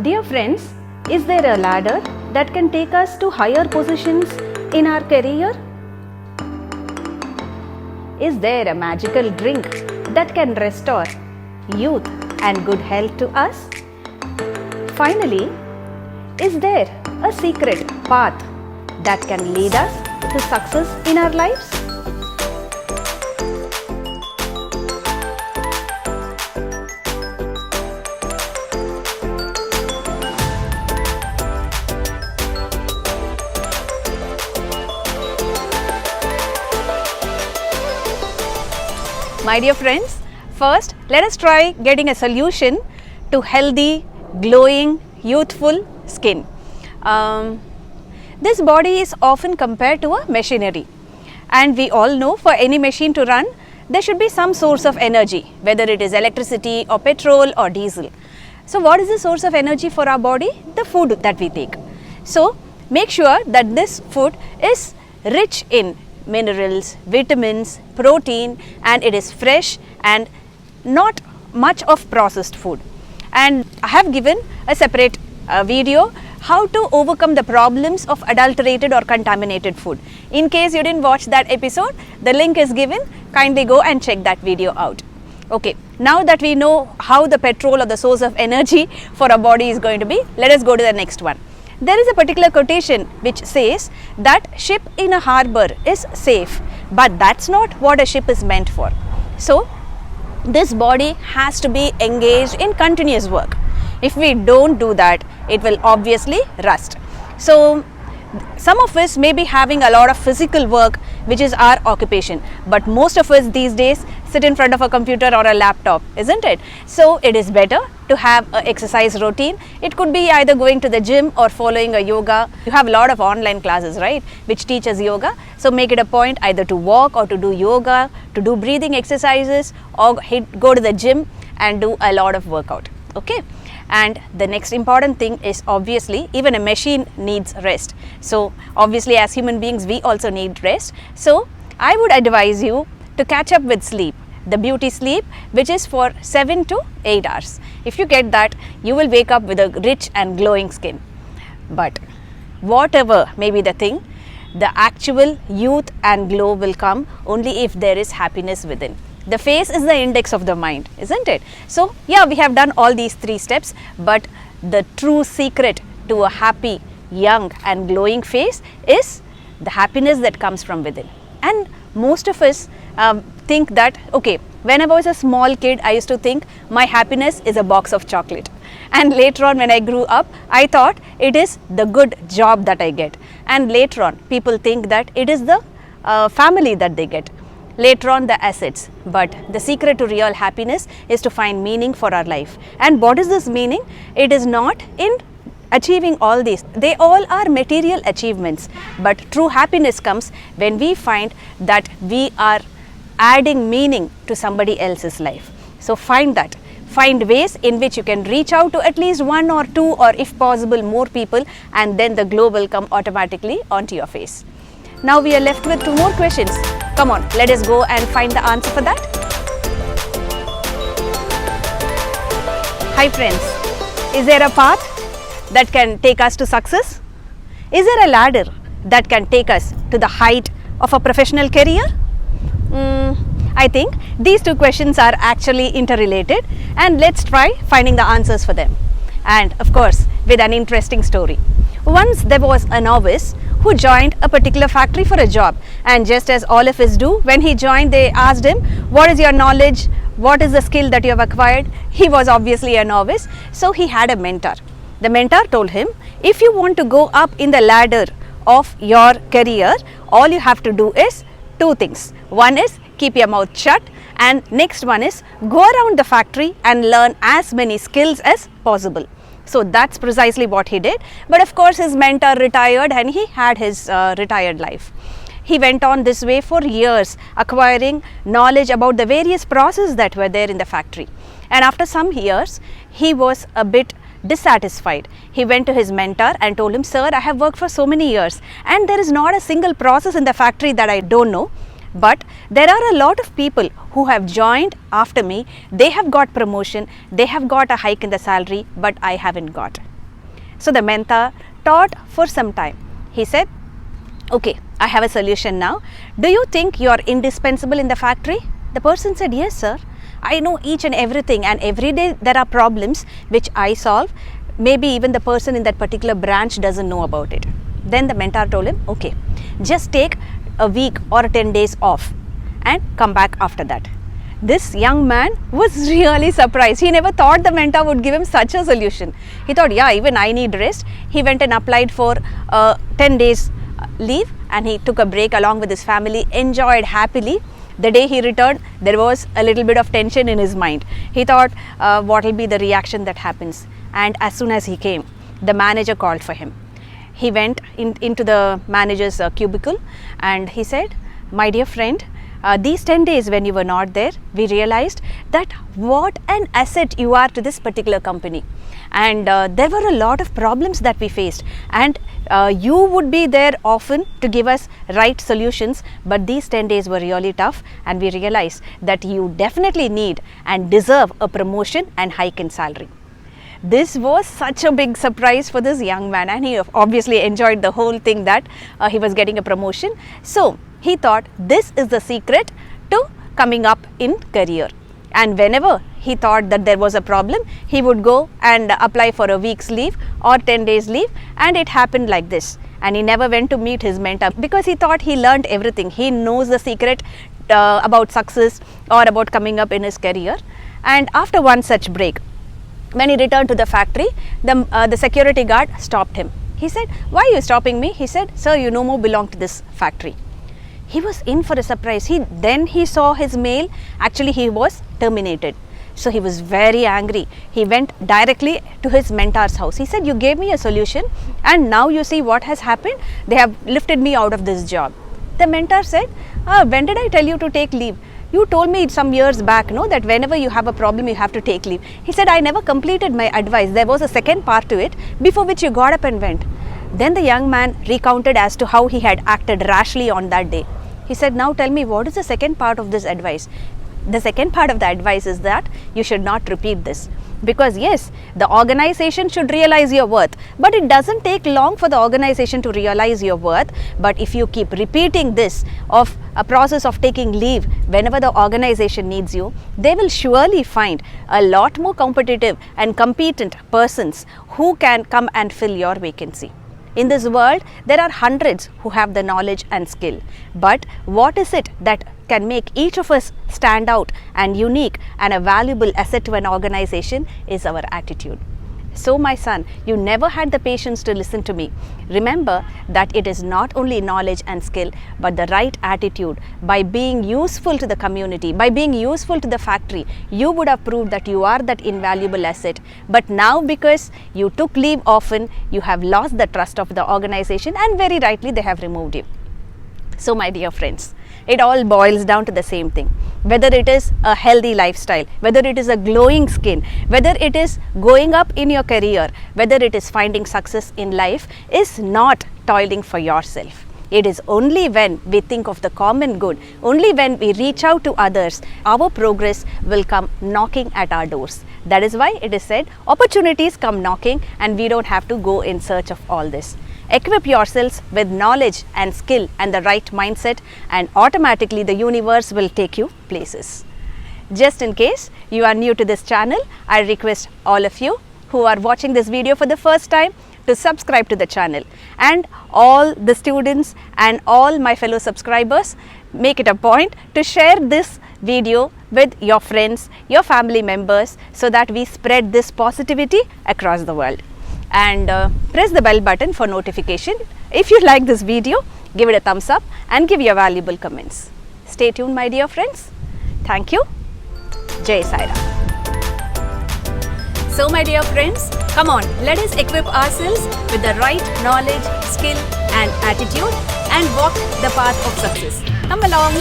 Dear friends, is there a ladder that can take us to higher positions in our career? Is there a magical drink that can restore youth and good health to us? Finally, is there a secret path that can lead us to success in our lives? My dear friends, first let us try getting a solution to healthy, glowing, youthful skin. This body is often compared to a machinery, and we all know for any machine to run there should be some source of energy, whether it is electricity or petrol or diesel. So what is the source of energy for our body? The food that we take. So make sure that this food is rich in minerals, vitamins, protein, and it is fresh and not much of processed food. And I have given a separate video how to overcome the problems of adulterated or contaminated food. In case you didn't watch that episode, the link is given. Kindly go and check that video out. Okay, now that we know how the petrol or the source of energy for our body is going to be, let us go to the next one. There is a particular quotation which says that ship in a harbor is safe, but that's not what a ship is meant for. So this body has to be engaged in continuous work. If we don't do that, it will obviously rust. So some of us may be having a lot of physical work, which is our occupation, but most of us these days sit in front of a computer or a laptop, isn't it? So it is better to have an exercise routine. It could be either going to the gym or following a yoga. You have a lot of online classes, right, which teaches yoga. So make it a point either to walk or to do yoga, to do breathing exercises, or go to the gym and do a lot of workout. Okay. And the next important thing is obviously even a machine needs rest. So obviously as human beings we also need rest. So I would advise you to catch up with sleep, the beauty sleep, which is for 7 to 8 hours. If you get that, you will wake up with a rich and glowing skin. But whatever may be the thing, the actual youth and glow will come only if there is happiness within. The face is the index of the mind, isn't it? So yeah, we have done all these 3 steps, but the true secret to a happy, young and glowing face is the happiness that comes from within. And most of us think that, okay, when I was a small kid, I used to think my happiness is a box of chocolate. And later on when I grew up, I thought it is the good job that I get. And later on, people think that it is the family that they get. Later on, the assets. But the secret to real happiness is to find meaning for our life. And what is this meaning? It is not in achieving all these. They all are material achievements. But true happiness comes when we find that we are adding meaning to somebody else's life. So find that. Find ways in which you can reach out to at least 1 or 2 or if possible more people, and then the glow will come automatically onto your face. Now we are left with 2 more questions. Come on, let us go and find the answer for that. Hi friends, is there a path that can take us to success? Is there a ladder that can take us to the height of a professional career? I think these 2 questions are actually interrelated, and let's try finding the answers for them. And of course, with an interesting story. Once there was a novice who joined a particular factory for a job, and just as all of us do, when he joined they asked him, what is your knowledge, what is the skill that you have acquired? He was obviously a novice, so he had a mentor. The mentor told him, if you want to go up in the ladder of your career, all you have to do is 2 things. One is keep your mouth shut, and next one is go around the factory and learn as many skills as possible. So that's precisely what he did. But of course his mentor retired and he had his retired life. He went on this way for years, acquiring knowledge about the various processes that were there in the factory. And after some years, he was a bit dissatisfied. He went to his mentor and told him, sir, I have worked for so many years and there is not a single process in the factory that I don't know. But there are a lot of people who have joined after me. They have got promotion, they have got a hike in the salary, but I haven't got. So the mentor thought for some time. He said, okay, I have a solution now. Do you think you are indispensable in the factory? The person said, yes sir. I know each and everything, and every day there are problems which I solve. Maybe even the person in that particular branch doesn't know about it. Then the mentor told him, okay, just take a week or 10 days off and come back after that. This young man was really surprised. He never thought the mentor would give him such a solution. He thought, yeah, even I need rest. He went and applied for 10 days leave, and he took a break along with his family, enjoyed happily. The day he returned, there was a little bit of tension in his mind. He thought, what will be the reaction that happens? And as soon as he came, the manager called for him. He went into the manager's cubicle and he said, my dear friend, these 10 days when you were not there, we realized that what an asset you are to this particular company. And there were a lot of problems that we faced, and you would be there often to give us right solutions, but these 10 days were really tough, and we realized that you definitely need and deserve a promotion and hike in salary. This was such a big surprise for this young man, and he obviously enjoyed the whole thing that he was getting a promotion. So he thought this is the secret to coming up in career. And whenever he thought that there was a problem, he would go and apply for a week's leave or 10 days leave, and it happened like this. And he never went to meet his mentor because he thought he learned everything. He knows the secret about success or about coming up in his career. And after one such break, when he returned to the factory, the security guard stopped him. He said, why are you stopping me? He said, sir, you no more belong to this factory. He was in for a surprise. Then he saw his mail. Actually, he was terminated. So he was very angry. He went directly to his mentor's house. He said, you gave me a solution, and now you see what has happened. They have lifted me out of this job. The mentor said, when did I tell you to take leave? You told me some years back, no, that whenever you have a problem, you have to take leave. He said, I never completed my advice. There was a second part to it, before which you got up and went. Then the young man recounted as to how he had acted rashly on that day. He said, now tell me, what is the second part of this advice? The second part of the advice is that you should not repeat this. Because yes, the organization should realize your worth, but it doesn't take long for the organization to realize your worth. But if you keep repeating this of a process of taking leave whenever the organization needs you, they will surely find a lot more competitive and competent persons who can come and fill your vacancy. In this world, there are hundreds who have the knowledge and skill. But what is it that can make each of us stand out and unique and a valuable asset to an organization is our attitude. So my son, you never had the patience to listen to me. Remember that it is not only knowledge and skill, but the right attitude. By being useful to the community, by being useful to the factory, you would have proved that you are that invaluable asset. But now, because you took leave often, you have lost the trust of the organization, and very rightly they have removed you. So my dear friends, it all boils down to the same thing. Whether it is a healthy lifestyle, whether it is a glowing skin, whether it is going up in your career, whether it is finding success in life, is not toiling for yourself. It is only when we think of the common good, only when we reach out to others, our progress will come knocking at our doors. That is why it is said, opportunities come knocking, and we don't have to go in search of all this. Equip yourselves with knowledge and skill and the right mindset, and automatically the universe will take you places. Just in case you are new to this channel, I request all of you who are watching this video for the first time to subscribe to the channel, and all the students and all my fellow subscribers, make it a point to share this video with your friends, your family members, so that we spread this positivity across the world. And press the bell button for notification. If you like this video, give it a thumbs up and give your valuable comments. Stay tuned, my dear friends. Thank you. Jai Sai Ram. So my dear friends, come on, let us equip ourselves with the right knowledge, skill and attitude and walk the path of success. Come along.